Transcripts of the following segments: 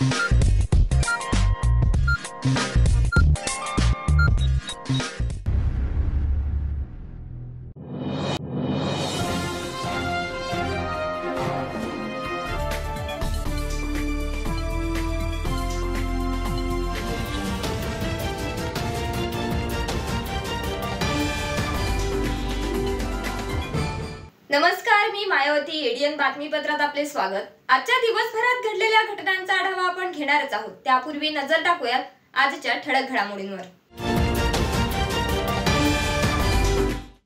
नमस्कार, मी मायावती. एडीएन बातमीपत्रात आपले स्वागत. आजच्या दिवसभरात घडलेल्या घटनांचा आढावा आपण घेणारच आहोत. त्यापूर्वी नजर टाकूयात आजच्या ठळक घडामोडींवर.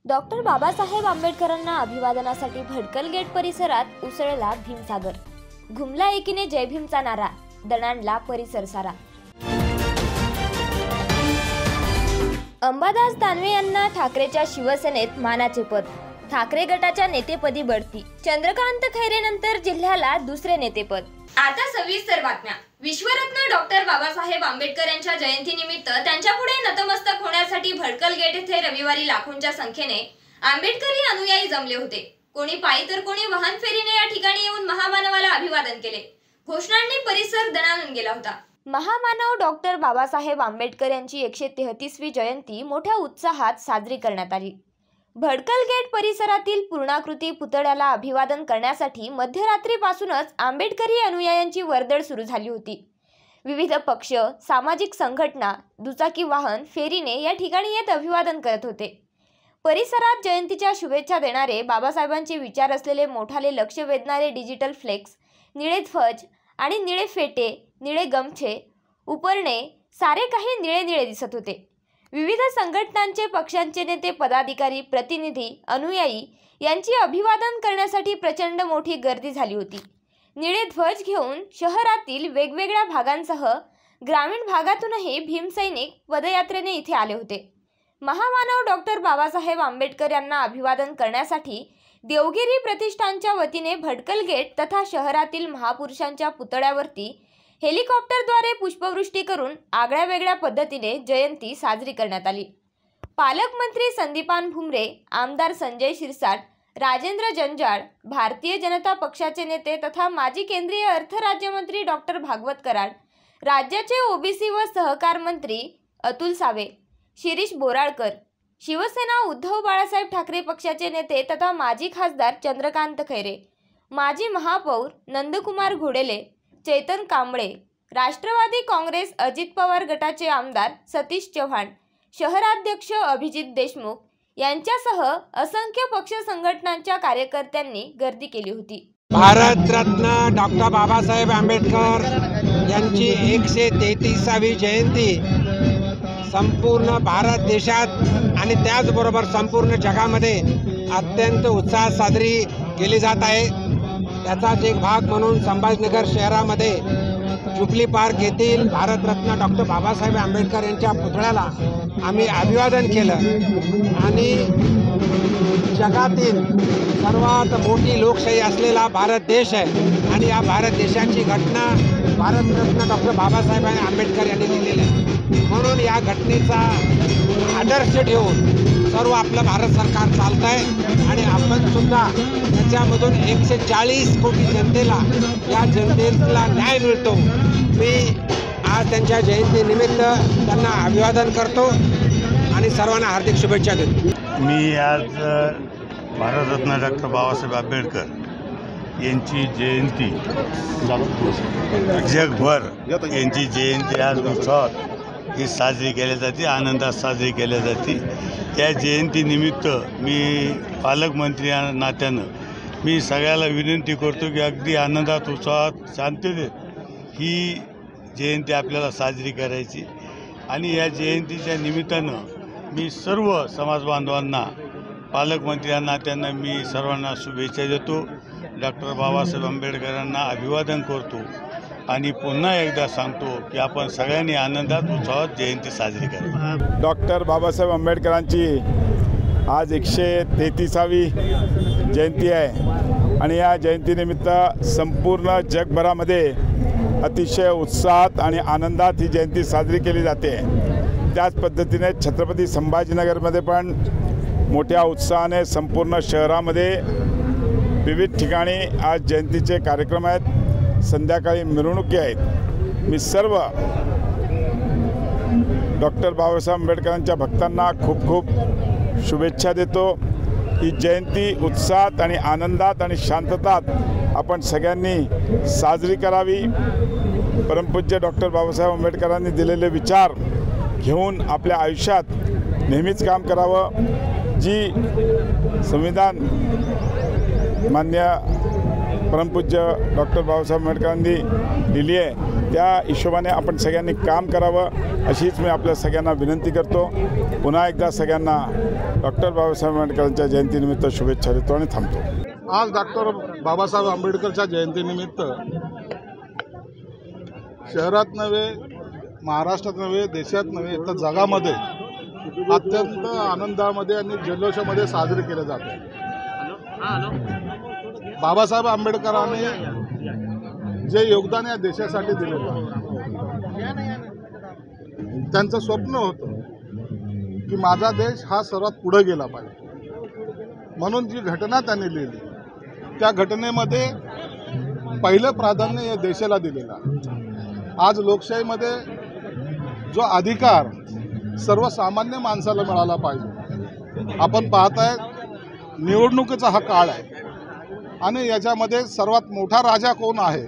डॉक्टर बाबासाहेब आंबेडकरांना अभिवादनासाठी भडकल गेट परिसरात उसळला भीमसागर. घुमला एकीने जय भीमचा नारा, दणाणला परिसर सारा. अंबादास दानवे यांना ठाकरेच्या शिवसेनेत मानाचे पद. ठाकरे गटाच्या नेतेपदी बढती. चंद्रकांत खैरेनंतर जिल्ह्याला दुसरे नेतेपद. आता सविस्तर बातम्या. विश्वरत्न डॉक्टर बाबासाहेब आंबेडकर यांच्या जयंतीनिमित्त त्यांच्यापुढे नतमस्तक होण्यासाठी भडकल गेट येथे रविवारी लाखोंच्या संख्येने आंबेडकरी अनुयायी जमले होते. कोणी पायी तर कोणी वाहन फेरीने या ठिकाणी येऊन महामानवाला अभिवादन केले. घोषणांनी परिसर दणाणून गेला होता. महामानव डॉक्टर बाबासाहेब आंबेडकर यांची 133वी जयंती मोठ्या उत्साहात साजरी करण्यात आली. भडकल गेट परिसरातील पूर्णाकृती पुतळ्याला अभिवादन करण्यासाठी मध्यरात्रीपासूनच आंबेडकरी अनुयायांची वर्दळ सुरू झाली होती. विविध पक्ष, सामाजिक संघटना, दुचाकी वाहन फेरीने या ठिकाणी येत अभिवादन करत होते. परिसरात जयंतीच्या शुभेच्छा देणारे, बाबासाहेबांचे विचार असलेले मोठाले लक्ष वेधणारे डिजिटल फ्लेक्स, निळे ध्वज आणि निळे फेटे, निळे गमछे, उपरणे सारे काही निळे निळे दिसत होते. विविध संघटनांचे, पक्षांचे नेते, पदाधिकारी, प्रतिनिधी, अनुयायी यांची अभिवादन करण्यासाठी प्रचंड मोठी गर्दी झाली होती. निळे ध्वज घेऊन शहरातील वेगवेगळ्या भागांसह ग्रामीण भागातूनही भीमसैनिक पदयात्रेने इथे आले होते. महामानव डॉक्टर बाबासाहेब आंबेडकर यांना अभिवादन करण्यासाठी देवगिरी प्रतिष्ठानच्या वतीने भडकल गेट तथा शहरातील महापुरुषांच्या पुतळ्यावरती हेलिकॉप्टरद्वारे पुष्पवृष्टी करून आगळ्या वेगळ्या पद्धतीने जयंती साजरी करण्यात आली. पालकमंत्री संदीपान भुमरे, आमदार संजय शिरसाट, राजेंद्र जंजाळ, भारतीय जनता पक्षाचे नेते तथा माजी केंद्रीय अर्थ राज्यमंत्री डॉक्टर भागवत कराड, राज्याचे ओबीसी व सहकार मंत्री अतुल सावे, शिरीष बोराळकर, शिवसेना उद्धव बाळासाहेब ठाकरे पक्षाचे नेते तथा माजी खासदार चंद्रकांत खैरे, माजी महापौर नंदकुमार घोडेले, चेतन कांबळे, राष्ट्रवादी काँग्रेस अजित पवार गटाचे आमदार सतीश चव्हाण, शहराध्यक्ष अभिजित देशमुख यांच्यासह असंख्य पक्ष संघटनांच्या कार्यकर्त्यांनी गर्दी केली होती. भारतरत्न डॉक्टर बाबासाहेब आंबेडकर यांची 133वी जयंती संपूर्ण भारत देशात आणि त्याचबरोबर संपूर्ण जगामध्ये अत्यंत उत्साहात साजरी केली जात आहे. त्याचाच एक भाग म्हणून संभाजीनगर शहरामध्ये जुबली पार्क येथील भारतरत्न डॉक्टर बाबासाहेब आंबेडकर यांच्या पुतळ्याला आम्ही अभिवादन केलं. आणि जगातील सर्वात मोठी लोकशाही असलेला भारत देश आहे आणि या भारत देशाची घटना भारतरत्न डॉक्टर बाबासाहेब आंबेडकर यांनी दिलेली आहे. म्हणून या घटनेचा आदर्श ठेवून सर्व आपलं भारत सरकार चालत आहे आणि आपण सुद्धा त्याच्यामधून 140 कोटी जनतेला, या जनतेला न्याय मिळतो. मी आज त्यांच्या जयंतीनिमित्त त्यांना अभिवादन करतो आणि सर्वांना हार्दिक शुभेच्छा देतो. मी आज भारतरत्न डॉक्टर बाबासाहेब आंबेडकर यांची जयंती जगभर यांची जयंती आज उत्सवात ही साजरी केली जाते, आनंदात साजरी केली जाते. या जयंतीनिमित्त मी पालकमंत्री या नात्यानं मी सगळ्याला विनंती करतो की अगदी आनंदात, उत्साहात, शांततेत ही जयंती आपल्याला साजरी करायची. आणि या जयंतीच्या निमित्तानं मी सर्व समाजबांधवांना, पालकमंत्री या नात्यानं मी सर्वांना शुभेच्छा देतो. डॉक्टर बाबासाहेब आंबेडकरांना अभिवादन करतो आणि पुन्हा एकदा सांगतो की आपण सगळ्यांनी आनंदात, उत्साहात जयंती साजरी करावी. डॉक्टर बाबासाहेब आंबेडकरांची आज 133वी जयंती आहे आणि या जयंतीनिमित्त संपूर्ण जगभरामध्ये अतिशय उत्साहात आणि आनंदात ही जयंती साजरी केली जाते. त्याच पद्धतीने छत्रपती संभाजीनगरमध्ये पण मोठ्या उत्साहाने संपूर्ण शहरामध्ये विविध ठिकाणी आज जयंतीचे कार्यक्रम आहेत. संध्याकाळी मिरवणुकी आहेत मी सर्व डॉक्टर बाबासाहेब आंबेडकरांच्या भक्तांना खूप खूप शुभेच्छा देतो। ही जयंती उत्साहात आणि आनंदात आणि शांततात आपण सगळ्यांनी साजरी करावी। परमपूज्य डॉक्टर बाबासाहेब आंबेडकरांनी दिलेले विचार घेऊन आपल्या आयुष्यात नेहमीच काम करावं। जी संविधान मान्य परमपूज्य डॉक्टर बाबासाहेब आंबेडकरांनी दिली आहे त्या हिशोबाने आपण सगळ्यांनी काम करावं अशीच मी आपल्या सगळ्यांना विनंती करतो। पुन्हा एकदा सगळ्यांना डॉक्टर बाबासाहेब आंबेडकरांच्या जयंतीनिमित्त शुभेच्छा देतो आणि थांबतो। आज डॉक्टर बाबासाहेब आंबेडकरच्या जयंतीनिमित्त शहरात नव्हे, महाराष्ट्रात नव्हे, देशात नव्हे तर जगामध्ये अत्यंत आनंदामध्ये आणि जल्लोषामध्ये साजरे केले जाते। बाबासाहेब आंबेडकरांनी जे योगदान या देशासाठी दिलेलं आहे, त्यांचं स्वप्न होतं की माझा देश हा सर्वात पुढे गेला पाहिजे, म्हणून जी घटना त्यांनी लिहिली त्या घटनेमध्ये पहिलं प्राधान्य या देशाला दिलेलं आहे। आज लोकशाहीमध्ये जो अधिकार सर्वसामान्य माणसाला मिळाला पाहिजे, आपण पाहताय निवडणुकीचा हा काळ आहे आणि याच्यामध्ये सर्वात मोठा राजा कोण आहे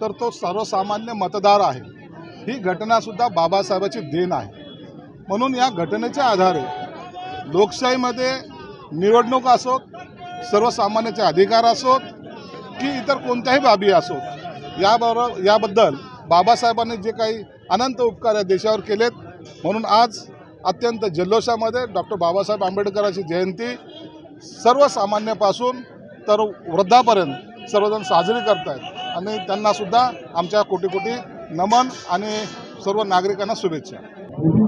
तर तो सर्वसामान्य मतदार आहे। ही घटनासुद्धा बाबासाहेबाची देण आहे। म्हणून या घटनेच्या आधारे लोकशाहीमध्ये निवडणूक असोत, सर्वसामान्याचे अधिकार असोत की इतर कोणत्याही बाबी असोत, याबद्दल बाबासाहेबांनी जे काही अनंत उपकार या देशावर केलेत, म्हणून आज अत्यंत जल्लोषामध्ये डॉक्टर बाबासाहेब आंबेडकरांची जयंती सर्वसामान्यापासून तर वृद्धापर्यंत सर्वजण साजरी करत आहेत आणि त्यांनासुद्धा आमच्या कोटी कोटी नमन आणि सर्व नागरिकांना शुभेच्छा।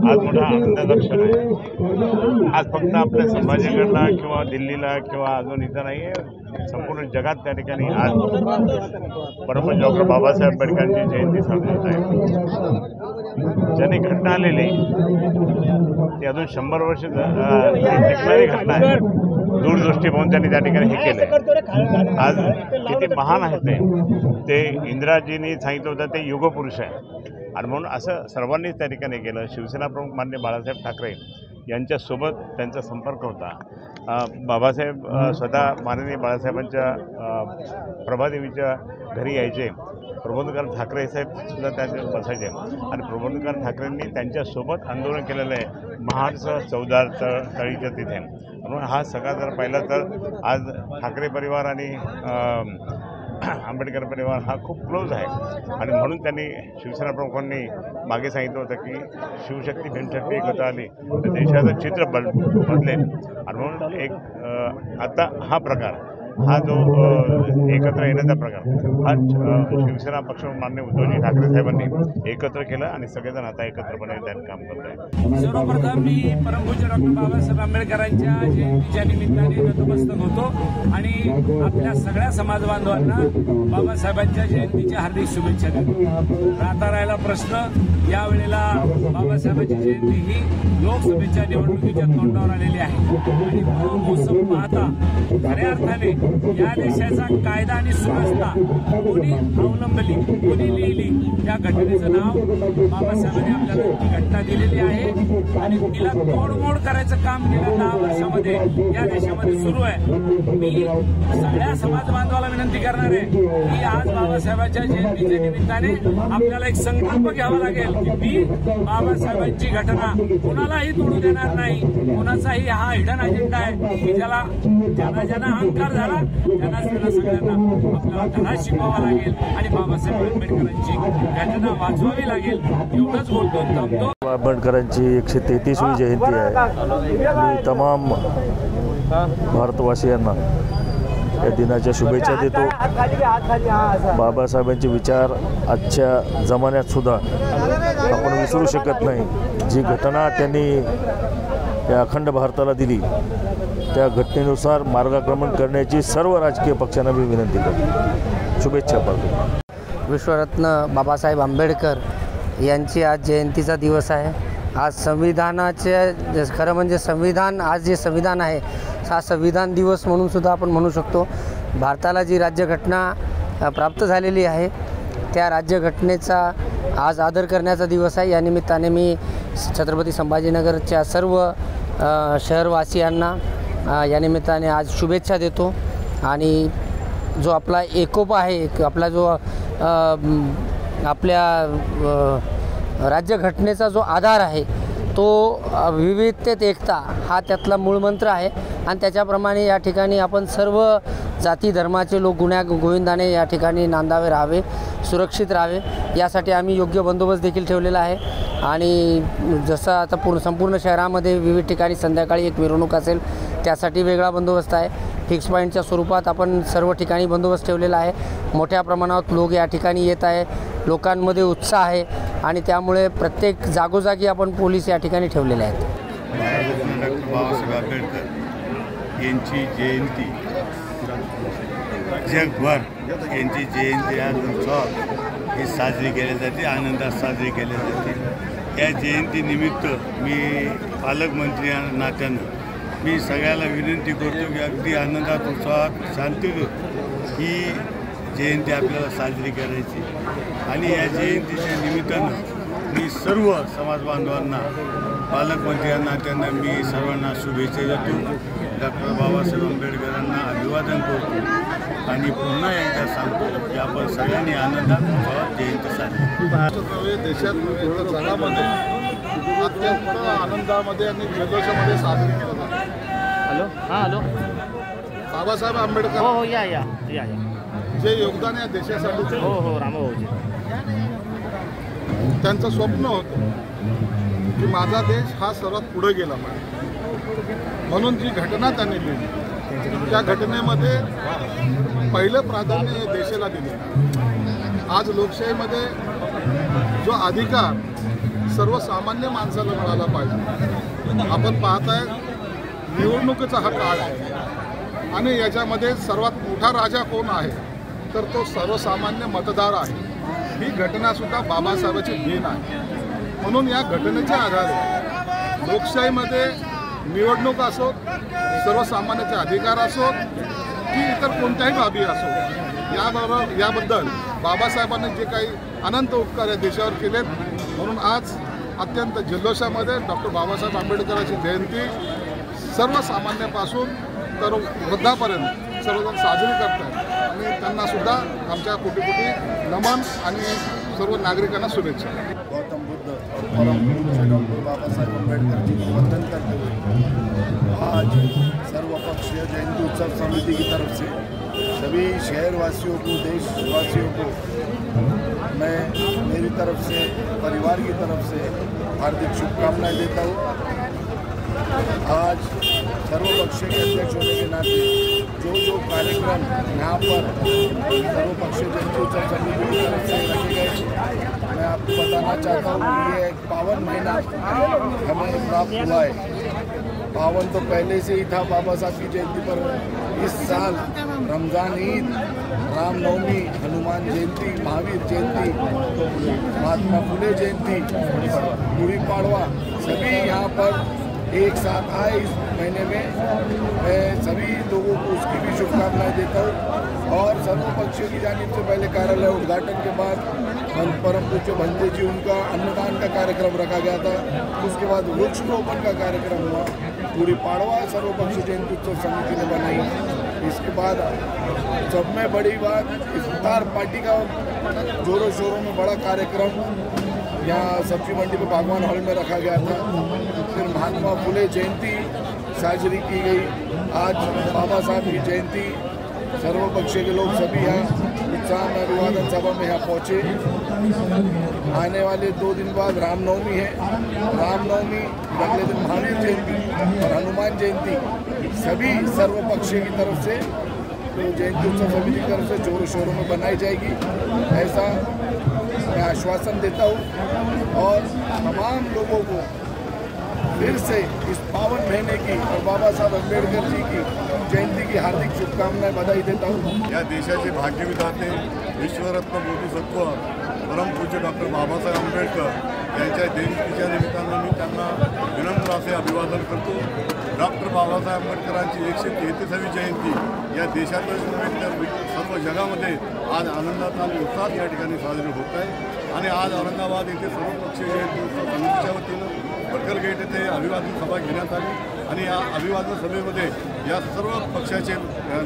आज मोठा आनंदाचा क्षण आहे। आज फक्त आपल्या संभाजीनगरला किंवा दिल्लीला किंवा अजून इथं नाही आहे, संपूर्ण जगात त्या ठिकाणी आज परमपूज्य डॉक्टर बाबासाहेब आंबेडकरांची जयंती साजरी होत आहे। ज्यांनी घटना आलेली ती अजून 100 वर्ष टिकणारी घटना आहे। दूरदृष्टी पाहून त्यांनी त्या ठिकाणी हे केलं। आज किती महान आहेत ते इंदिराजींनी सांगितलं होतं ते युगपुरुष आहे आणि म्हणून असं सर्वांनीच त्या ठिकाणी केलं। शिवसेना प्रमुख माननीय बाळासाहेब ठाकरे यांच्यासोबत त्यांचा संपर्क होता। बाबासाहेब स्वतः माननीय बाळासाहेबांच्या प्रभादेवीच्या घरी यायचे, प्रबोधनकार ठाकरे साहेबसुद्धा त्यांच्या बसायचे आणि प्रबोधनकार ठाकरेंनी त्यांच्यासोबत आंदोलन केलेलं आहे महाडचं चौदार तळीच्या तिथे। म्हणून हा सगळा जर पाहिला तर आज ठाकरे परिवार आणि आंबेडकर परिवार हा खूप क्लोज आहे आणि म्हणून त्यांनी शिवसेना प्रमुखांनी मागे सांगितलं होतं की शिवशक्ती भिनशक्ती एकत्र आली तर देशाचं चित्र बदलेल आणि म्हणून एक आता हा प्रकार हा जो एकत्र येण्याचा प्रकार हा शिवसेना पक्ष माननीय उद्धवजी ठाकरे साहेबांनी एकत्र केलं आणि सगळेजण आता एकत्रपणे त्यांनी काम करत आहेत। सर्वप्रथम मी परमपूज्य डॉक्टर बाबासाहेब आंबेडकरांच्या जयंतीच्या निमित्ताने नतमस्तक होतो आणि आपल्या सगळ्या समाज बांधवांना बाबासाहेबांच्या जयंतीच्या हार्दिक शुभेच्छा देतो। राहता राहिला प्रश्न, यावेळेला बाबासाहेबांची जयंती ही लोकसभेच्या निवडणुकीच्या तोंडावर आलेली आहे आणि तो मोसम पाहता खऱ्या अर्थाने या देशाचा कायदा आणि सुव्यवस्था कोणी अवलंबली, कोणी लिहिली, त्या घटनेचं नाव बाबासाहेबांनी आपल्याला ती घटना दिलेली आहे आणि तिला तोडमोड करायचं काम गेल्या 10 वर्षामध्ये या देशामध्ये सुरू आहे। मी सगळ्या समाज बांधवाला विनंती करणार आहे की आज बाबासाहेबांच्या जयंतीच्या निमित्ताने आपल्याला एक संकल्प घ्यावा लागेल की मी बाबासाहेबांची घटना कोणालाही तोडू देणार नाही, कोणाचाही हा हिडन अजेंडा आहे की ज्याला अहंकार झाला त्यांना सगळ्यांना आपल्याला धडा शिकवावा लागेल आणि बाबासाहेब आंबेडकरांची घटना वाचवावी लागेल। एवढंच बोलतो थांबतो। आंबेडकरांची 133वी जयंती आहे। मी तमाम भारतवासियांना या दिनाच्या शुभेच्छा देतो। बाबासाहेबांचे विचार आजच्या जमान्यात सुद्धा आपण विसरू शकत नाही। जी घटना त्यांनी या अखंड भारताला दिली त्या घटनेनुसार मार्गक्रमण करण्याची सर्व राजकीय पक्षांना मी विनंती करतो। शुभेच्छा पाहतो। विश्वरत्न बाबासाहेब आंबेडकर यांची आज जयंतीचा दिवस आहे। आज संविधानाचे खरं म्हणजे संविधान, आज जे संविधान आहे हा संविधान दिवस म्हणून सुद्धा आपण म्हणू शकतो। भारताला जी राज्यघटना प्राप्त झालेली आहे त्या राज्यघटनेचा आज आदर करण्याचा दिवस आहे. या निमित्ताने मी छत्रपती संभाजीनगरच्या सर्व शहरवासियांना या निमित्ताने आज शुभेच्छा देतो. आणि जो आपला एकोपा आहे, आपला जो आपल्या राज्यघटनेचा जो आधार आहे तो विविधतेत एकता हा त्यातला मूळ मंत्र आहे. आणि त्याच्याप्रमाणे या ठिकाणी आपण सर्व जाती धर्माचे लोक गोविंदाने या ठिकाणी नांदावे, राहावे, सुरक्षित राहावे यासाठी आम्ही योग्य बंदोबस्त देखील ठेवलेला आहे. आणि जसं आता संपूर्ण शहरामध्ये विविध ठिकाणी संध्याकाळी एक मिरवणूक असेल त्यासाठी वेगळा बंदोबस्त आहे. फिक्स पॉईंटच्या स्वरूपात आपण सर्व ठिकाणी बंदोबस्त ठेवलेला आहे. मोठ्या प्रमाणात लोक या ठिकाणी येत आहे, लोकांमध्ये उत्साह आहे आणि त्यामुळे प्रत्येक जागोजागी आपण पोलीस या ठिकाणी ठेवलेले आहेत. बाबासाहेब आंबेडकर यांची जयंती जगभर यांची जयंती आज उत्सवात ही साजरी केली जाते, आनंदात साजरी केली जाते. या जयंतीनिमित्त मी पालकमंत्री या नात्यानं मी सगळ्याला विनंती करतो की अगदी आनंदात उत्सवात शांततेत ही जयंती आपल्याला साजरी करायची. आणि या जयंतीच्या निमित्तानं मी सर्व समाजबांधवांना पालकमंत्री या नात्यानं मी सर्वांना शुभेच्छा देतो. डॉक्टर बाबासाहेब आंबेडकरांना अभिवादन करतो आणि पुन्हा एकदा सांगतो की आपण सगळ्यांनी आनंदात उत्सवात जयंती साजरी. देशात नव्हे तर जगामध्ये अत्यंत आनंदामध्ये आणि जल्लोषामध्ये साजरी केलं जातं. हॅलो, हां हॅलो, बाबासाहेब आंबेडकर हो या या या जे योगदान या देशासाठी हो रामभाऊजी, त्यांचं स्वप्न होतं की माझा देश हा सर्वात पुढे गेला पाहिजे. म्हणून जी घटना त्यांनी लिहिली त्या घटनेमध्ये पहिलं प्राधान्य या देशाला दिले. आज लोकशाहीमध्ये जो अधिकार सर्वसामान्य माणसाला मिळाला पाहिजे. आपण पाहताय निवडणुकीचा हा काळ आहे आणि याच्यामध्ये सर्वात मोठा राजा कोण आहे तर तो सर्वसामान्य मतदार आहे. ही घटनासुद्धा बाबासाहेबांची देण आहे. म्हणून या घटनेच्या आधारे लोकशाहीमध्ये निवडणूक असो, सर्वसामान्याचे अधिकार असो की इतर कोणत्याही बाबी असो, याबद्दल बाबासाहेबांनी जे काही अनंत उपकार या देशावर केलेत. म्हणून आज अत्यंत जल्लोषामध्ये डॉक्टर बाबासाहेब आंबेडकरांची जयंती सर्वसामान्यापासून तर वृद्धापर्यंत सर्वजण साजरी करतात. आणि त्यांनासुद्धा आमच्या कोटी नमन आणि सर्व नागरिकांना शुभेच्छा. गौतम बुद्ध और परम पूज्य डॉक्टर बाबा साहेब अम्बेडकर जी को वंदन करते हुए आज सर्वपक्षीय जयंती उत्सव समिति की तरफ से सभी शहरवासियों को, देशवासियों को मैं मेरी तरफ से, परिवार की तरफ से हार्दिक शुभकामनाएं देता हूँ. आज सर्वपक्षीय के अध्यक्ष होने के नाते जो कार्यक्रम यहाँ पर सर्वपक्षीय जयंती उत्सव समिति की तरफ से रखे गए, मैं आपको बताना चाहता हूँ कि ये एक पावन महीना हमें प्राप्त हुआ है. पावन तो पहले से ही था बाबा साहब की जयंती पर. इस साल रमज़ान ईद, रामनवमी, हनुमान जयंती, महावीर जयंती, महात्मा फुले जयंती, गुड़ी पाड़वा सभी यहाँ पर एक साथ आए इस महीने में. मैं सभी लोगों को उसकी भी शुभकामनाएं देता हूँ. और सर्वपक्षीय की जानिब से पहले कार्यालय उद्घाटन के बाद परम पूज्य भंते जी उनका अन्नदान का कार्यक्रम रखा गया था. उसके बाद वृक्षरोपण का कार्यक्रम हुआ. गुड़ी पाड़वा सर्वपक्षीय जयंती उत्सव समिति ने बनाई. इसके बाद सब में बड़ी बात इफ्तार पार्टी का जोरों शोरों में बड़ा कार्यक्रम यहाँ सब्जी मंडी पे बागवान हॉल में रखा गया था. फिर महात्मा फुले जयंती साजरी की गई. आज बाबा साहब की जयंती, सर्वपक्षीय के लोग सभी यहाँ उत्साह में अभिवादन सभा में यहाँ पहुँचे. आने वाले 2 दिन बाद रामनवमी है. रामनवमी अगले दिन महावीर जयंती और हनुमान जयंती सभी सर्वपक्षीय की तरफ से तो जयंती उत्सव समिति की तरफ से जोरों शोरों में बनाई जाएगी, ऐसा मैं आश्वासन देता हूँ. और तमाम लोगों को फिर से इस पावन महीने की और बाबा साहब अम्बेडकर जी की जयंती की हार्दिक शुभकामनाएं, बधाई देता हूँ. या देशाचे भाग्यविधाते विश्वरत्न बोधिसत्व परम पूज्य डॉक्टर बाबासाहेब आंबेडकर यांच्या जयंतीच्या निमित्तानं मी त्यांना विनम्र असे अभिवादन करतो. डॉक्टर बाबासाहेब आंबेडकरांची 133वी जयंती या देशातच नव्हे तर सर्व जगामध्ये आज आनंदात आणि उत्साहात या ठिकाणी साजरी होत आहे. आणि आज औरंगाबाद येथे सर्वपक्षीय जयंती उत्सव समितीच्या वतीनं भडकल गेट येथे अभिवादन सभा घेण्यात आली आणि या अभिवादन सभेमध्ये या सर्व पक्षाचे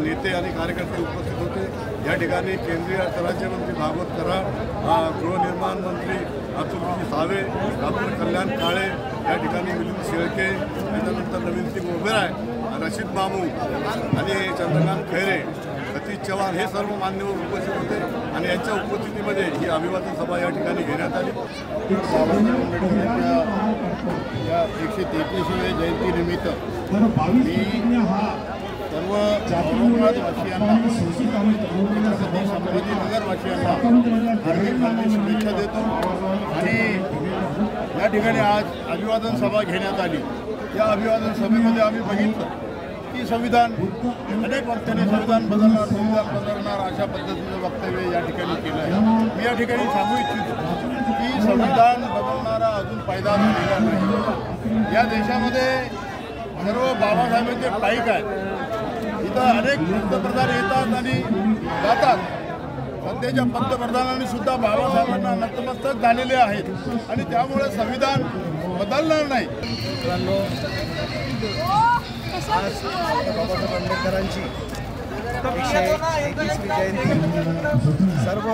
नेते आणि कार्यकर्ते उपस्थित होते। या ठिकाणी केंद्रीय अर्थ राज्यमंत्री भागवत कराड, गृहनिर्माण मंत्री अतुलजी सावे, डॉक्टर कल्याण काळे, या ठिकाणी मिलिंद शेळके, त्याच्यानंतर नवीन सिंग ओबेरॉय, रशीद मामू आणि चंद्रकांत खैरे, सतीश चव्हाण हे सर्व मान्यवर उपस्थित होते आणि यांच्या उपस्थितीमध्ये ही अभिवादन सभा या ठिकाणी घेण्यात आली। बाबासाहेब आंबेडकरांच्या या 133व्या जयंतीनिमित्त मी सर्व औरंगाबादवासियांना, संभाजीनगरवासियांना हार्दिक शुभेच्छा देतो आणि या ठिकाणी आज अभिवादन सभा घेण्यात आली। या अभिवादन सभेमध्ये आम्ही बघितलं की संविधान अनेक वक्त्यांनी संविधान बदलणार अशा पद्धतीचं वक्तव्य या ठिकाणी केलं आहे। मी या ठिकाणी सांगू इच्छितो की संविधान बदलणारा अजून फायदा झालेला नाही। या देशामध्ये सर्व बाबासाहेबांचे पाईक आहेत। इथं अनेक पंतप्रधान येतात आणि जातात। सध्याच्या पंतप्रधानांनी सुद्धा बाबासाहेबांना नतमस्तक झालेले आहेत आणि त्यामुळे संविधान बदलणार नाही। आज बाबासाहेब आंबेडकरांची 133वी जयंती सर्व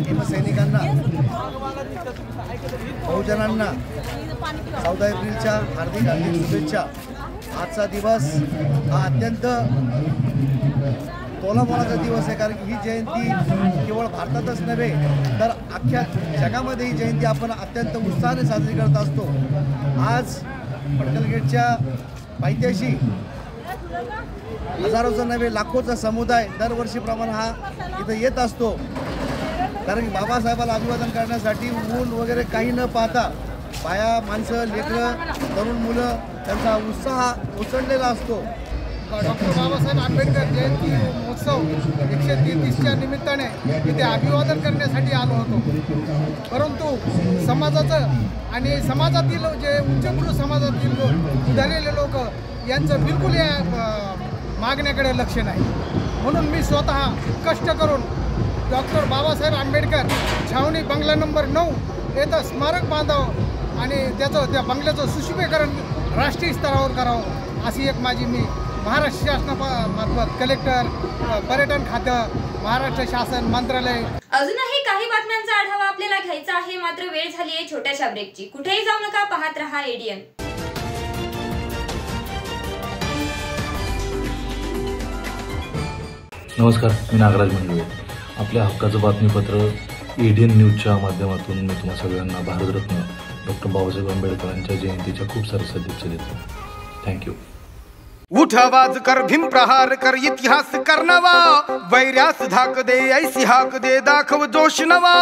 भीमसैनिकांना, बहुजनांना 14 एप्रिलच्या हार्दिक शुभेच्छा। आजचा दिवस हा अत्यंत तोलामोलाचा दिवस आहे, कारण की ही जयंती केवळ भारतातच नव्हे तर अख्ख्या जगामध्ये ही जयंती आपण अत्यंत उत्साहाने साजरी करत असतो। आज भडकल गेटच्या पायथ्याशी हजारोचा नव्हे लाखोचा समुदाय दरवर्षीप्रमाणे हा इथं येत असतो, कारण की बाबासाहेबाला अभिवादन करण्यासाठी ऊन वगैरे काही न पाहता बाया, माणसं, लेकरं, तरुण मुलं त्यांचा उत्साह उसळलेला असतो। डॉक्टर बाबासाहेब आंबेडकर जयंती महोत्सव 133च्या निमित्ताने इथे अभिवादन करण्यासाठी आलो होतो, परंतु समाजाचं आणि समाजातील जे उच्चभ्रू समाजातील सुधारलेले लोक यांचं बिलकुल या मागण्याकडे लक्ष नाही। म्हणून मी स्वतः कष्ट करून डॉक्टर बाबासाहेब आंबेडकर छावणी बंगला नंबर 9 येथं स्मारक बांधावं आणि त्या बंगल्याचं सुशोभीकरण राष्ट्रीय स्तरावर करावं अशी एक माझी मी महाराष्ट्र शासनामार्फत कलेक्टर, पर्यटन खातं, महाराष्ट्र शासन मंत्रालय। अजूनही काही बातम्यांचा आढावा आपल्याला घ्यायचा आहे, मात्र वेळ झाली आहे छोट्याशा ब्रेकची। कुठेही जाऊ नका, पाहत रहा एडीएन। नमस्कार, मी नागराज मंडळे। आपल्या हक्काचं बातमीपत्र एडीएन न्यूजच्या माध्यमातून मी तुम्हा सगळ्यांना भारतरत्न डॉक्टर बाबासाहेब आंबेडकरांच्या जयंतीच्या खूप साऱ्या शुभेच्छा देतो। थँक्यू। उठ आवाज कर, भीम प्रहार कर, इतिहास कर नवा, वैर्यास धाक दे, ऐसी हाक दे, दाखव जोश नवा।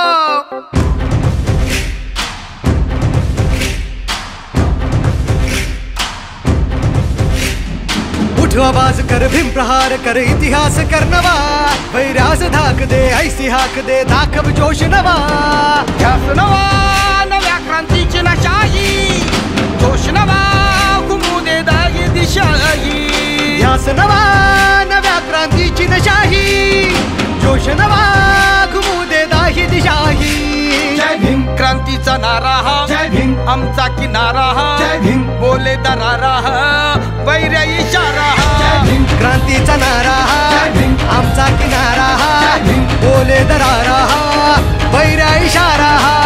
उठ आवाज कर, भीम प्रहार कर, इतिहास कर नवा, वैर्यास धाक दे, ऐसी हाक दे, दाखव जोश नवा। ध्यास नवा, नव्या क्रांतीची नशाही, जोश नवा, घुमू दे दागी दिशाही। ध्यास नवा, नव्या क्रांतीची नशाही, जोश नवा, घुमू दे दाही दिशाही। जय भीम क्रांतीचा नारा हा, जय भीम आमचा किनारा हा, जय भीम बोले दरारा हा, वैर्य इशारा हा। जय भीम क्रांतीचा नारा हा, जय भीम आमचा किनारा हा, जय भीम बोले दरारा हा, वैर्य इशारा हा।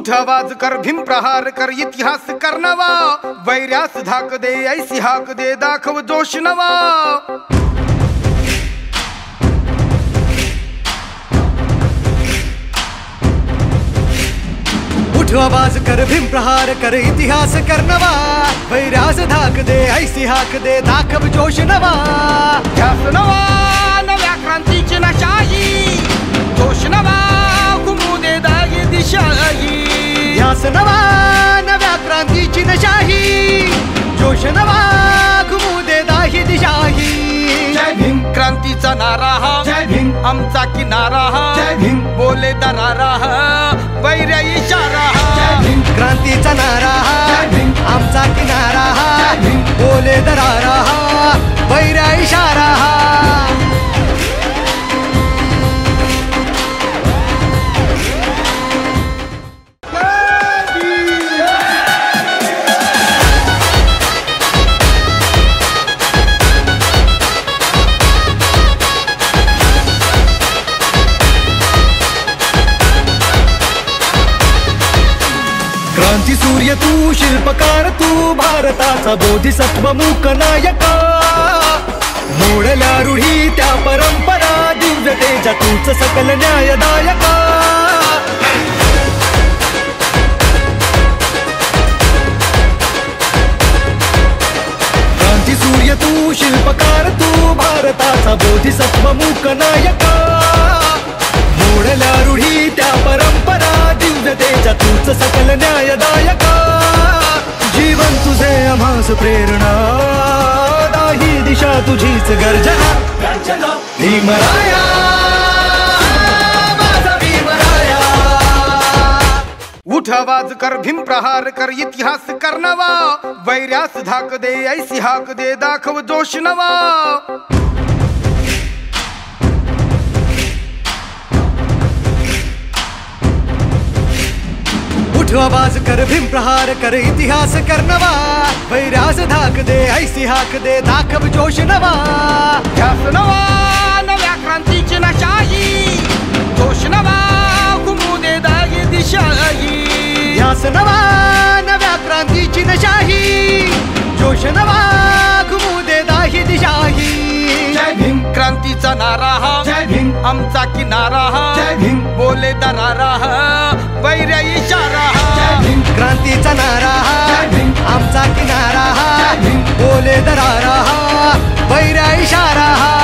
उठ आवाज कर भीम प्रहार कर इतिहास कर नवा वैर्यास धाक दे ऐसी हाक दे दाखव जोश नवा उठ आवाज कर भीम प्रहार कर इतिहास कर नवा वैर्यास धाक दे ऐसी हाक दे दाखव जोश नवा ध्यास नवा नव्या क्रांतीची नशाही जोश नवा घुमू दे दागी दिशाही ध्यास नवा नव्या क्रांतीची नशाही जोश नवा घुमू दे दाही दिशाही जय भीम क्रांतीचा नारा हा जय भीम आमचा किनारा हा जय भीम बोले दरारा हा वैर्य इशारा हा जय भीम क्रांतीचा नारा हा जय भीम आमचा किनारा हा जय भीम बोले दरारा हा वैर्य इशारा हा क्रांती सूर्य तू शिल्पकार तू भारताचा बोधिसत्व मूक नायका मोडल्या रूढी त्या परंपरा दिव्यतेच्या तूच सकल न्यायदायका क्रांती सूर्य तू शिल्पकार तू भारताचा बोधिसत्व मूक नायका मोडल्या रूढी त्या परंपरा दिव्यतेच्या तूच सकल न्यायदायका जीवन तुझे आम्हास प्रेरणा दाही दिशा तुझीच गर्जना भीमराया माझा भीमराया उठ आवाज कर भीम प्रहार कर इतिहास कर नवा वैर्यास धाक दे ऐसी हाक दे दाखव जोश नवा उठ आवाज कर भीम प्रहार कर इतिहास कर नवा वैर्यास धाक दे ऐसी हाक दे दाखव जोश नवा ध्यास नवा नव्या क्रांतीची नशाही जोश नवा घुमू दे दागी दिशाही ध्यास नवा नव्या क्रांतीची नशाही जोश नवा घुमू दे दाही दिशाही जय भीम क्रांतीचा नारा हा जय भीम आमचा किनारा हा जय भीम बोले दरारा हा वैर्य इशारा हा जय भीम क्रांतीचा नारा हा जय भीम आमचा किनारा हा जय भीम बोले दरारा हा वैर्य इशारा हा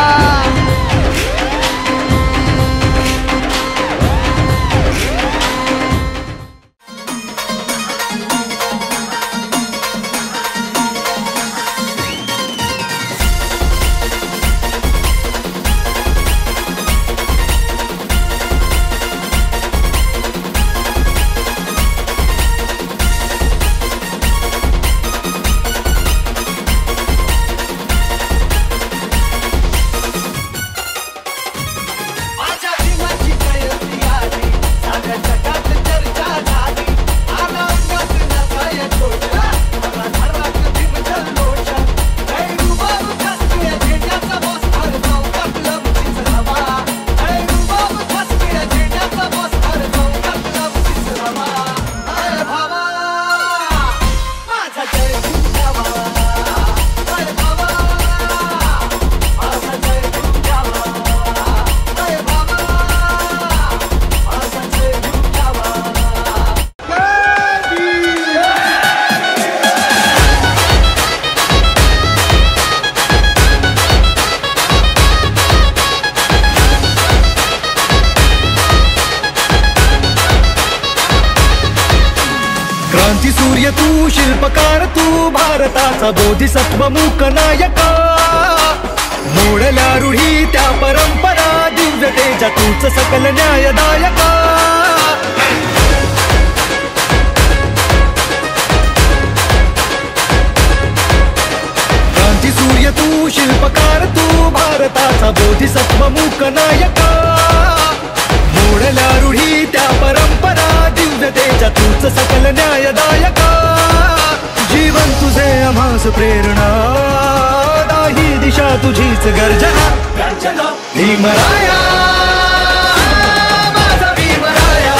सूर्य तू शिल्पकार तू भारताचा बोधिसत्व मूक नायका मोडल्या रूढी त्या परंपरा दिव्यतेच्या तूच सकल न्यायदायका क्रांती सूर्य तू शिल्पकार तू भारताचा बोधिसत्व मूक नायका मोडल्या रूढी त्या परंपरा दिव्यतेच्या तूच सकल न्यायदायका जीवन तुझे आम्हास प्रेरणा दाही दिशा तुझीच गर्जना भीमराया माझा भीमराया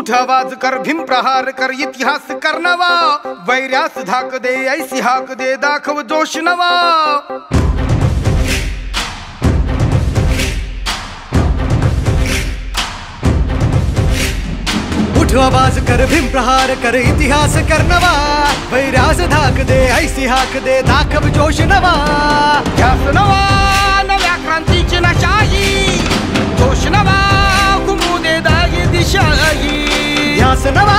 उठ आवाज कर भीम प्रहार कर इतिहास कर नवा वैर्यास धाक दे ऐसी हाक दे दाखव जोश नवा उठ आवाज कर भीम प्रहार कर इतिहास कर नवा वैर्यास धाक दे ऐसी हाक दे दाखव जोश नवा ध्यास नवा नव्या क्रांतीची नशाही जोश नवा घुमू दे दागी दिशाही ध्यास नवा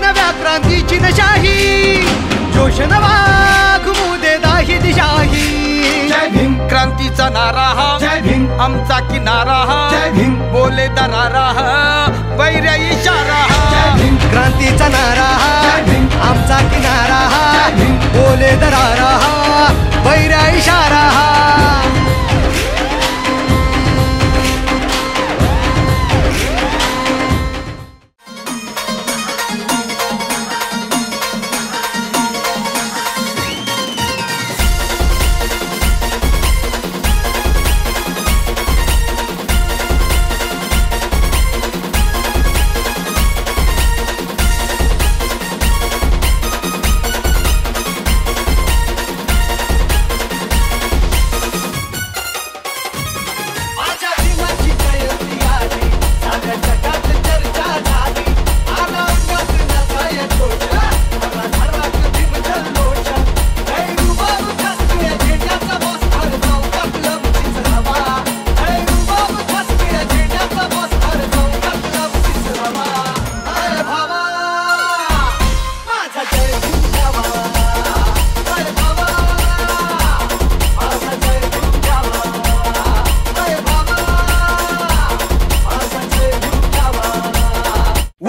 नव्या क्रांतीची नशाही जोश नवा घुमू दे दागी दिशाही जय भीम क्रांतीचा नारा हा जय भीम आमचा किनारा हा जय भीम बोले दरारा हा वैर्य इशारा हा जय भीम क्रांतीचा नारा हा जय भीम आमचा किनारा हा जय भीम बोले दरारा हा वैर्य इशारा हा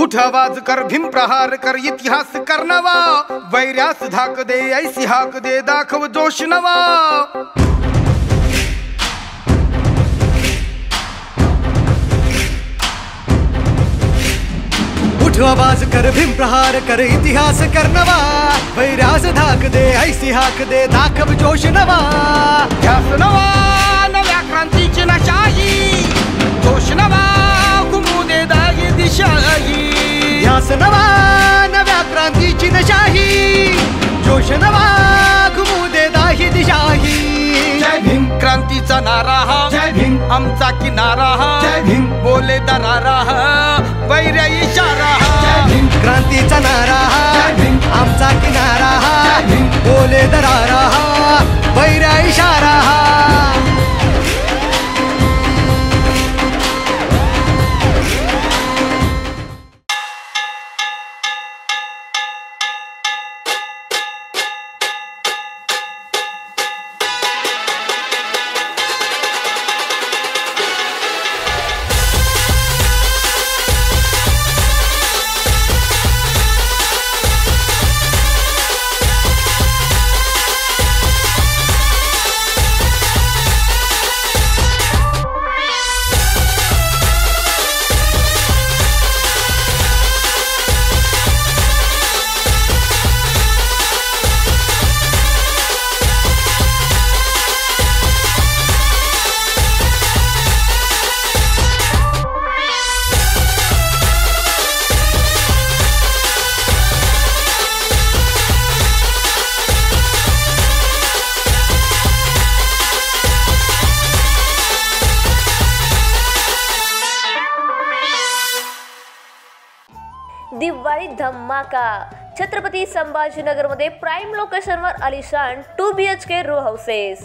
उठ आवाज कर भीम प्रहार कर इतिहास कर नवा वैर्यास धाक दे ऐसी हाक दे दाखव जोश नवा उठ आवाज कर भीम प्रहार कर इतिहास कर नवा वैर्यास धाक दे ऐसी हाक दे दाखव जोश नवा ध्यास नवा नव्या क्रांतीची नशाही जोश नवा घुमू दे दागी दिशाही ध्यास नवा नव्या क्रांतीची नशाही जोश नवा घुमू दे दागी दिशाही जय भीम क्रांतीचा नारा हा जय भीम आमचा किनारा हा जय भीम बोले दरारा हा वैर्य इशारा हा जय भीम क्रांतीचा नारा हा जय भीम आमचा किनारा हा जय भीम बोले दरारा हा वैर्य इशारा हा दिवाळी धमाका छत्रपती संभाजीनगरमध्ये प्राईम लोकेशनवर आलिशान 2 BHK row houses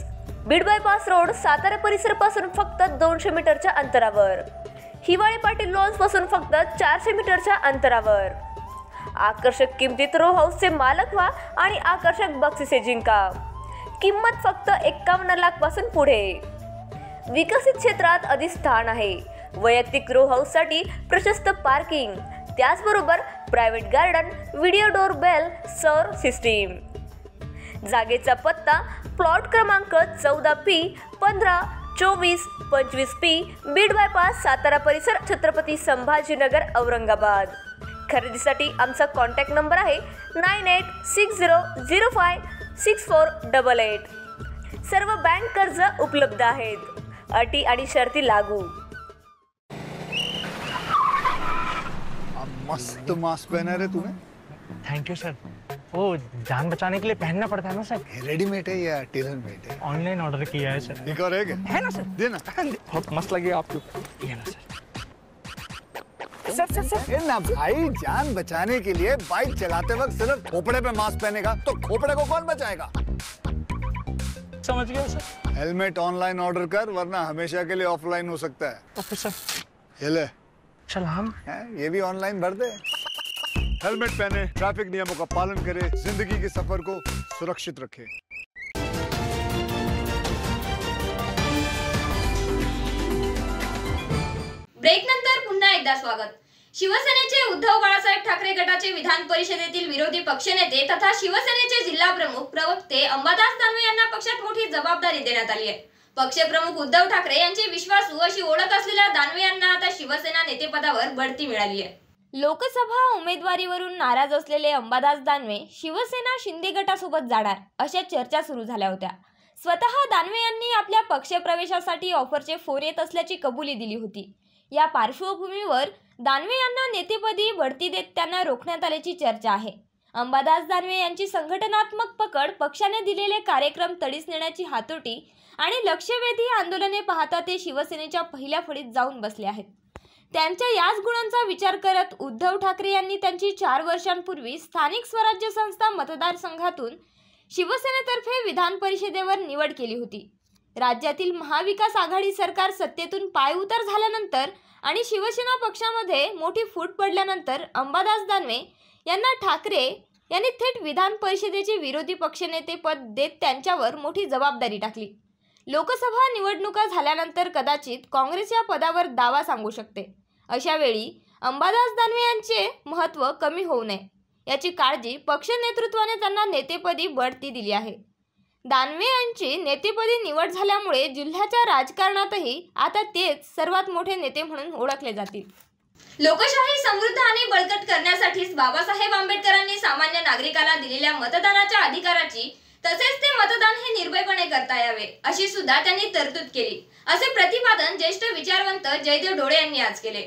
Beed bypass road Satara परिसरापासून फक्त 200 मीटरच्या अंतरावर हिवाळी पाटील लॉन्स पासून फक्त 400 मीटरच्या अंतरावर आकर्षक किमतीत रो हाऊसचे मालक व्हा आणि आकर्षक बक्षिसे जिंका किंमत फक्त 51 लाख पासून पुढे विकसित क्षेत्रात अधिष्ठान आहे वैयक्तिक रो हाऊससाठी प्रशस्त पार्किंग त्याचबरोबर private garden video door bell सौर सिस्टीम जागेचा पत्ता प्लॉट क्रमांक 14P 15 24 25P Beed bypass Satara परिसर छत्रपती संभाजीनगर औरंगाबाद खरेदीसाठी आमचा कॉन्टॅक्ट नंबर आहे 9860056488 सर्व बँक कर्ज उपलब्ध आहेत अटी आणि शर्ती लागू मस्त मास्क पहना रे तूने। Thank you sir. वो जान बचाने के लिए पहनना पड़ता है ना सर। रेडीमेड है या टेलर मेड है? ऑनलाइन ऑर्डर किया है सर। एक और है क्या? है ना सर। देना। बहुत मस्त लगेगा आपको। ये ना सर। सर ना भाई, जान बचाने के लिए बाइक चलाते वक्त सिर्फ खोपड़े पे मास्क पहनेगा तो खोपड़े को कौन बचाएगा? समझ गया सर। हेलमेट ऑनलाइन ऑर्डर कर, वरना हमेशा के लिए ऑफलाइन हो सकता है। Okay sir. ये ले। चल हम ये भी ऑनलाइन भर दे। हेलमेट पहने, ट्रैफिक नियमों का पालन करे, जिंदगी के सफर को सुरक्षित रखे। ब्रेक नंतर पुन्हा एकदा स्वागत। शिवसेनेचे उद्धव बाळासाहेब ठाकरे गटाचे विधान परिषदेतील विरोधी पक्षनेते तथा शिवसेनेचे जिल्हा प्रमुख प्रवक्ते अंबादास दानवे यांना पक्षात मोठी जबाबदारी देण्यात आली आहे। पक्षप्रमुख उद्धव ठाकरे यांचे विश्वासू अशी ओळख असलेल्या दानवे यांना आता शिवसेना नेतेपदावर बढती मिळाली आहे। लोकसभा उमेदवारीवरून नाराज असलेले अंबादास दानवे शिवसेना शिंदे गटासोबत जाणार अशा चर्चा सुरू झाल्या होत्या। स्वतः दानवे यांनी आपल्या पक्षप्रवेशासाठी ऑफरचे फोन येत असल्याची कबुली दिली होती। या पार्श्वभूमीवर दानवे यांना नेतेपदी बढती देत त्यांना रोखण्यात आल्याची चर्चा आहे। अंबादास दानवे यांची संघटनात्मक पकड, पक्षाने दिलेले कार्यक्रम तडीस नेण्याची हातोटी आणि लक्षवेधी आंदोलने पाहता ते शिवसेनेच्या पहिल्या फळीत जाऊन बसले आहेत। त्यांच्या याच गुणांचा विचार करत उद्धव ठाकरे यांनी त्यांची 4 वर्षांपूर्वी स्थानिक स्वराज्य संस्था मतदारसंघातून शिवसेनेतर्फे विधान परिषदेवर निवड केली होती। राज्यातील महाविकास आघाडी सरकार सत्तेतून पायउतार झाल्यानंतर आणि शिवसेना पक्षामध्ये मोठी फूट पडल्यानंतर अंबादास दानवे यांना ठाकरे यांनी थेट विधान परिषदेचे विरोधी पक्षनेते पद देत त्यांच्यावर मोठी जबाबदारी टाकली। लोकसभा निवडणुका झाल्यानंतर कदाचित काँग्रेस या पदावर दावा सांगू शकते। अशा वेळी अंबादास दानवे यांचे महत्त्व कमी होऊ नये याची काळजी पक्ष नेतृत्वाने त्यांना नेतेपदी बढती दिली आहे। दानवे यांची नेतेपदी निवड झाल्यामुळे जिल्ह्याच्या राजकारणातही आता तेच सर्वात मोठे नेते म्हणून ओळखले जातील। लोकशाही समृद्ध आणि बळकट करण्यासाठीच बाबासाहेब आंबेडकरांनी सामान्य नागरिकाला दिलेल्या मतदानाच्या अधिकाराची तसेच ते मतदान हे निर्भयपणे करता यावे अशी सुद्धा त्यांनी तरतूद केली, असे प्रतिपादन ज्येष्ठ विचारवंत जयदेव डोळे यांनी आज केले।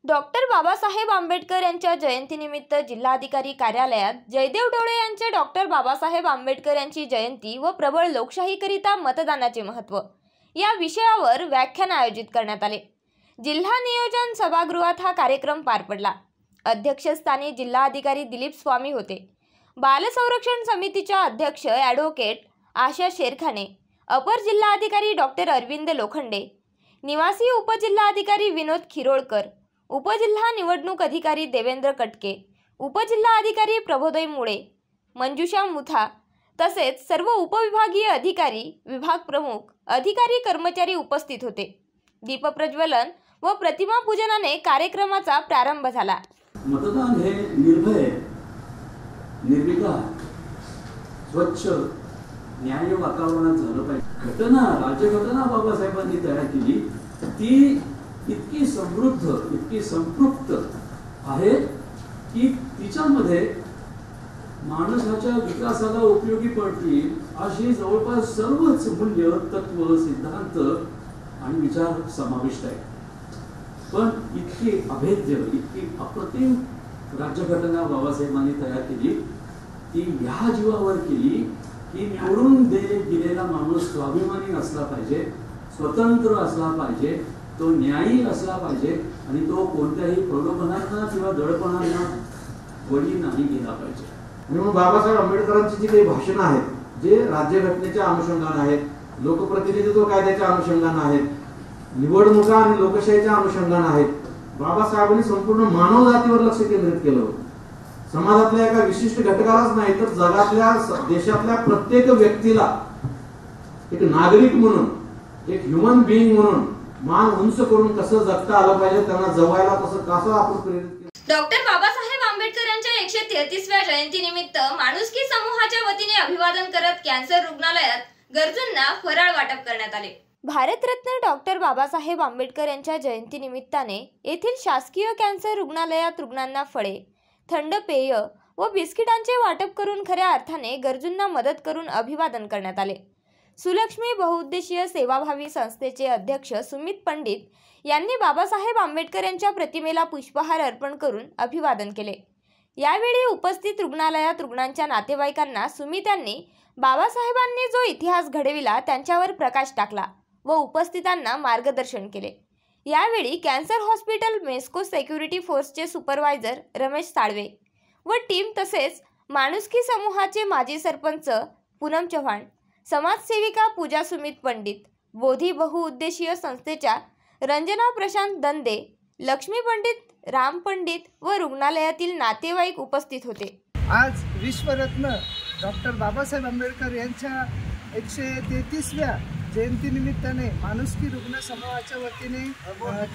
डॉक्टर बाबासाहेब आंबेडकर यांच्या जयंतीनिमित्त जिल्हाधिकारी कार्यालयात जयदेव डोळे यांचे डॉक्टर बाबासाहेब आंबेडकर यांची जयंती व प्रबळ लोकशाहीकरिता मतदानाचे महत्त्व या विषयावर व्याख्यान आयोजित करण्यात आले। जिल्हा नियोजन सभागृहात हा कार्यक्रम पार पडला। अध्यक्षस्थानी जिल्हाधिकारी दिलीप स्वामी होते। बालसंरक्षण समितीच्या अध्यक्ष ॲडव्होकेट आशा शेरखाने, अपर जिल्हाधिकारी डॉक्टर अरविंद लोखंडे, निवासी उपजिल्हाधिकारी विनोद खिरोळकर, उपजिल्हा निवडणूक अधिकारी देवेंद्र कटके, उपजिल्हा अधिकारी प्रभोदय मुळे, मंजुषा मुथा तसेच सर्व उपविभागीय अधिकारी, विभाग प्रमुख, अधिकारी कर्मचारी उपस्थित होते। दीपप्रज्वलन व प्रतिमा पूजनाने कार्यक्रमाचा प्रारंभ झाला। मतदान हे निर्भय, निर्विकार, स्वच्छ, न्याय वातावरणात झालं पाहिजे। राज्यघटना बाबासाहेबांनी तयार केली ती इतकी समृद्ध, इतकी संपृक्त आहे की तिच्यामध्ये माणसाच्या विकासाला उपयोगी पडतील अशी जवळपास सर्वच मूल्य, तत्व, सिद्धांत आणि विचार समाविष्ट आहे। पण इतकी अभेद्य, इतकी अप्रतिम राज्यघटना बाबासाहेबांनी तयार केली ती ह्या जीवावर केली की निवडून दिलेला माणूस स्वाभिमानी असला पाहिजे, स्वतंत्र असला पाहिजे, तो न्यायी असला पाहिजे आणि तो कोणत्याही प्रलोभनांना किंवा दडपणांना बळी नाही गेला पाहिजे। म्हणून बाबासाहेब आंबेडकरांची जी काही भाषणं आहेत, जे राज्यघटनेच्या अनुषंगाने आहेत, लोकप्रतिनिधित्व कायद्याच्या अनुषंगाने आहेत, निवडणुका आणि लोकशाहीच्या अनुषंगाने आहेत, बाबासाहेबांनी संपूर्ण मानव जातीवर लक्ष केंद्रित केलं होतं। समाजातल्या एका विशिष्ट घटकालाच नाही तर जगातल्या, देशातल्या प्रत्येक व्यक्तीला एक नागरिक म्हणून, एक ह्युमन बीइंग म्हणून मान उंच करून कसं जगता आलं पाहिजे, त्यांना जवायला कसं आपण प्रेरित केलं। डॉक्टर बाबासाहेब आंबेडकर यांच्या 133व्या जयंतीनिमित्त माणुसकी समूहाच्या वतीने अभिवादन करत कॅन्सर रुग्णालयात गरजूंना फराळ वाटप करण्यात आले। भारतरत्न डॉक्टर बाबासाहेब आंबेडकर यांच्या जयंतीनिमित्ताने येथील शासकीय कॅन्सर रुग्णालयात रुग्णांना फळे, थंड पेय व बिस्किटांचे वाटप करून खऱ्या अर्थाने गरजूंना मदत करून अभिवादन करण्यात आले। सुलक्ष्मी बहुउद्देशीय सेवाभावी संस्थेचे अध्यक्ष सुमित पंडित यांनी बाबासाहेब आंबेडकर यांच्या प्रतिमेला पुष्पहार अर्पण करून अभिवादन केले। यावेळी उपस्थित रुग्णालयात रुग्णांच्या नातेवाईकांना सुमित यांनी बाबासाहेबांनी जो इतिहास घडविला त्यांच्यावर प्रकाश टाकला व उपस्थितांना मार्गदर्शन केले। यावेळी कॅन्सर हॉस्पिटल मेस्को सिक्युरिटी फोर्सचे सुपरवायझर रमेश साळवे व टीम तसेच माणुसकी समूहाचे माजी सरपंच पूनम चव्हाण, समाजसेविका पूजा सुमित पंडित, बोधी बहुउद्देशीय संस्थेच्या रंजना प्रशांत दंदे, लक्ष्मी पंडित, राम पंडित व रुग्णालयातील नातेवाईक उपस्थित होते। आज विश्वरत्न डॉक्टर बाबासाहेब आंबेडकर यांच्या 133व्या जयंतीनिमित्ताने माणुसकी रुग्ण समूहाच्या वतीने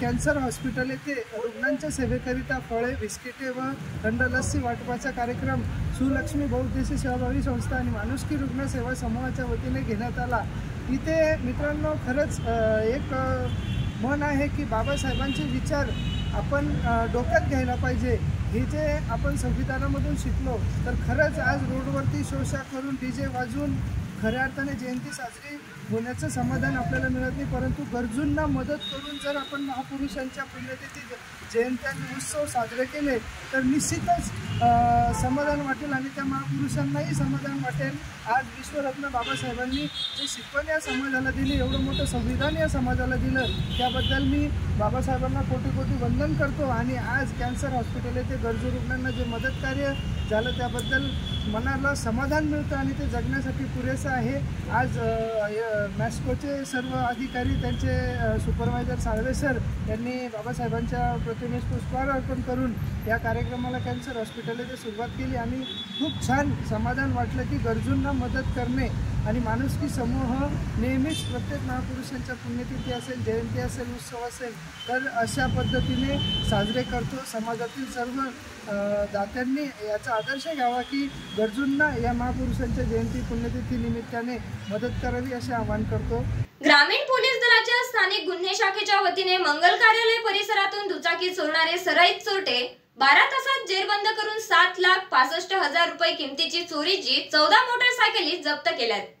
कॅन्सर हॉस्पिटल येथे रुग्णांच्या सेवेकरिता फळे, बिस्किटे व थंड लस्सी वाटपाचा कार्यक्रम सुलक्ष्मी बहुउद्देशीय सेवाभावी संस्था आणि माणुसकी रुग्ण सेवा समूहाच्या वतीने घेण्यात आला। इथे मित्रांनो खरंच एक मन आहे की बाबासाहेबांचे विचार आपण डोक्यात घ्यायला पाहिजे। हे जे आपण संविधानामधून शिकलो तर खरंच आज रोडवरती शोषा करून डीजे वाजवून खऱ्या अर्थाने जयंती साजरी होण्याचं समाधान आपल्याला मिळत नाही, परंतु गरजूंना मदत करून जर आपण महापुरुषांच्या पुण्यतिथी जयंती उत्सव साजरे केले तर निश्चितच समाधान वाटेल आणि त्या महापुरुषांनाही समाधान वाटेल। आज विश्वरत्न बाबासाहेबांनी जे शिकवण या समाजाला दिली, एवढं मोठं संविधान या समाजाला दिलं, त्याबद्दल मी बाबासाहेबांना कोटी कोटी वंदन करतो। आणि आज कॅन्सर हॉस्पिटल येथे गरजू रुग्णांना जे मदत कार्य झालं त्याबद्दल मनाला समाधान मिळतं आणि ते जगण्यासाठी पुरेसं आहे। आज मॅस्कोचे सर्व अधिकारी, त्यांचे सुपरवायझर साळवे सर यांनी बाबासाहेबांच्या प्रतिमेस पुष्पहार अर्पण करून या कार्यक्रमाला कॅन्सर हॉस्पिटल येथे सुरुवात केली आणि खूप छान समाधान वाटलं की गरजूंना मदत करणे आणि माणुसकी समूह नेहमीच प्रत्येक महापुरुषांच्या पुण्यतिथी असेल, जयंती असेल, उत्सव असेल तर अशा पद्धतीने साजरे करतो। समाजातील सर्व दात्यांनी याचा आदर्श घ्यावा की गरजूंना या महापुरुषांच्या जयंती पुण्यतिथी निमित्ताने मदत करावी असे आवाहन करतो। ग्रामीण पोलीस दलाच्या स्थानिक गुन्हे शाखेच्या वतीने मंगल कार्यालय परिसरातून दुचाकी चोरणारे सराईत चोरटे 12 तासात जेरबंद करून 7,65,000 रुपये किमतीची चोरीची 14 मोटरसायकली जप्त केल्यात।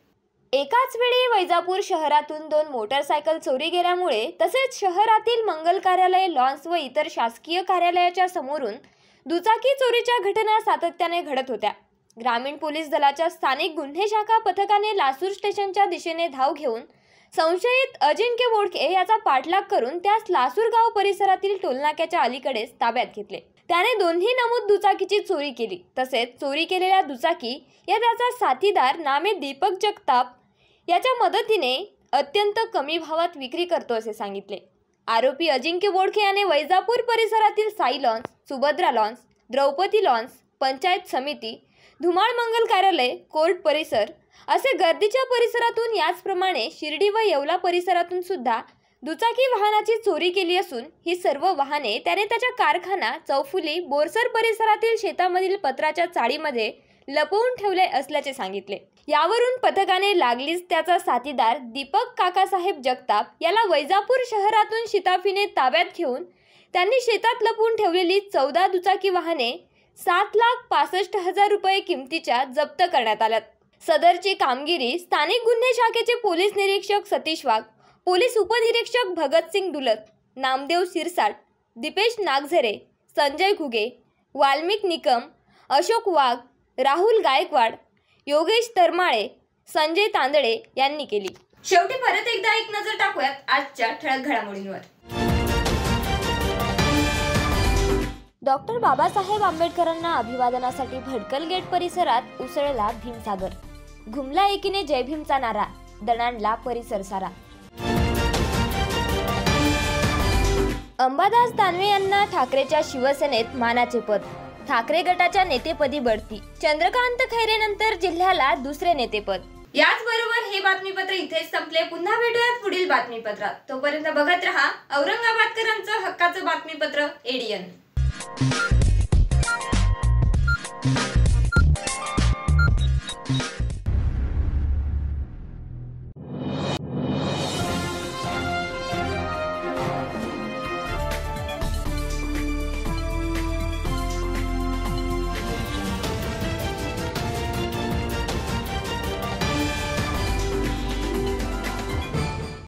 एकाच वेळी वैजापूर शहरातून 2 मोटरसायकल चोरी गेल्यामुळे तसेच शहरातील मंगल कार्यालय, लॉन्स व इतर शासकीय कार्यालयाच्या समोरून दुचाकी चोरीच्या घटना सातत्याने घडत होत्या। ग्रामीण पोलीस दलाच्या स्थानिक गुन्हे शाखा पथकाने लासूर स्टेशनच्या दिशेने धाव घेऊन संशयित अजिंक्य बोडके याचा पाठलाग करून त्यास लासूरगाव परिसरातील टोलनाक्याच्या अलीकडेच ताब्यात घेतले। त्याने दोन्ही नमूद दुचाकीची चोरी केली, तसेच चोरी केलेल्या दुचाकी या त्याचा साथीदार नामे दीपक जगताप याच्या मदतीने अत्यंत कमी भावात विक्री करतो असे सांगितले। आरोपी अजिंक्य बोडके याने वैजापूर परिसरातील Sai lawns, Subhadra lawns, Draupadi lawns, panchayat samiti, Dhumal मंगल कार्यालय, कोर्ट परिसर असे गर्दीच्या परिसरातून याचप्रमाणे शिर्डी व येवला परिसरातून सुद्धा दुचाकी वाहनाची चोरी केली असून ही सर्व वाहने त्याने त्याच्या कारखाना, चौफुली, बोरसर परिसरातील शेतामधील पत्राच्या चाळीमध्ये लपवून ठेवले असल्याचे सांगितले। यावरून पथकाने लागलीच त्याचा साथीदार दीपक काकासाहेब जगताप याला वैजापूर शहरातून शिताफीने ताब्यात घेऊन त्यांनी शेतात लपवून ठेवलेली 14 दुचाकी वाहने 7,65,000 रुपये किमतीच्या जप्त करण्यात आल्यात। सदरची कामगिरी स्थानिक गुन्हे शाखेचे पोलीस निरीक्षक सतीश वाघ, पोलीस उपनिरीक्षक भगतसिंग दुलत, नामदेव सिरसाट, दीपेश नागझरे, संजय घुगे, वाल्मिक निकम, अशोक वाघ, राहुल गायकवाड, योगेश तरमाळे, संजय तांदळे यांनी केली। शेवटी परत एकदा एक नजर टाकूयात आजच्या ठळक घडामोडींवर। डॉक्टर बाबासाहेब आंबेडकरांना अभिवादनासाठी भडकल गेट परिसरात उसळला भीमसागर। घुमला एकीने जय भीमचा नारा, दणाणला परिसर सारा। अंबादास दानवे यांना ठाकरेच्या शिवसेनेत मानाचे पद, ठाकरे गटाच्या नेतेपदी बढती। चंद्रकांत खैरेनंतर जिल्ह्याला दुसरे नेतेपद। याचबरोबर हे बातमीपत्र इथेच संपले। पुन्हा भेटूयात पुढील बातमीपत्रात। तोपर्यंत बघत रहा औरंगाबादकरांचं हक्काचं बातमीपत्र ADN।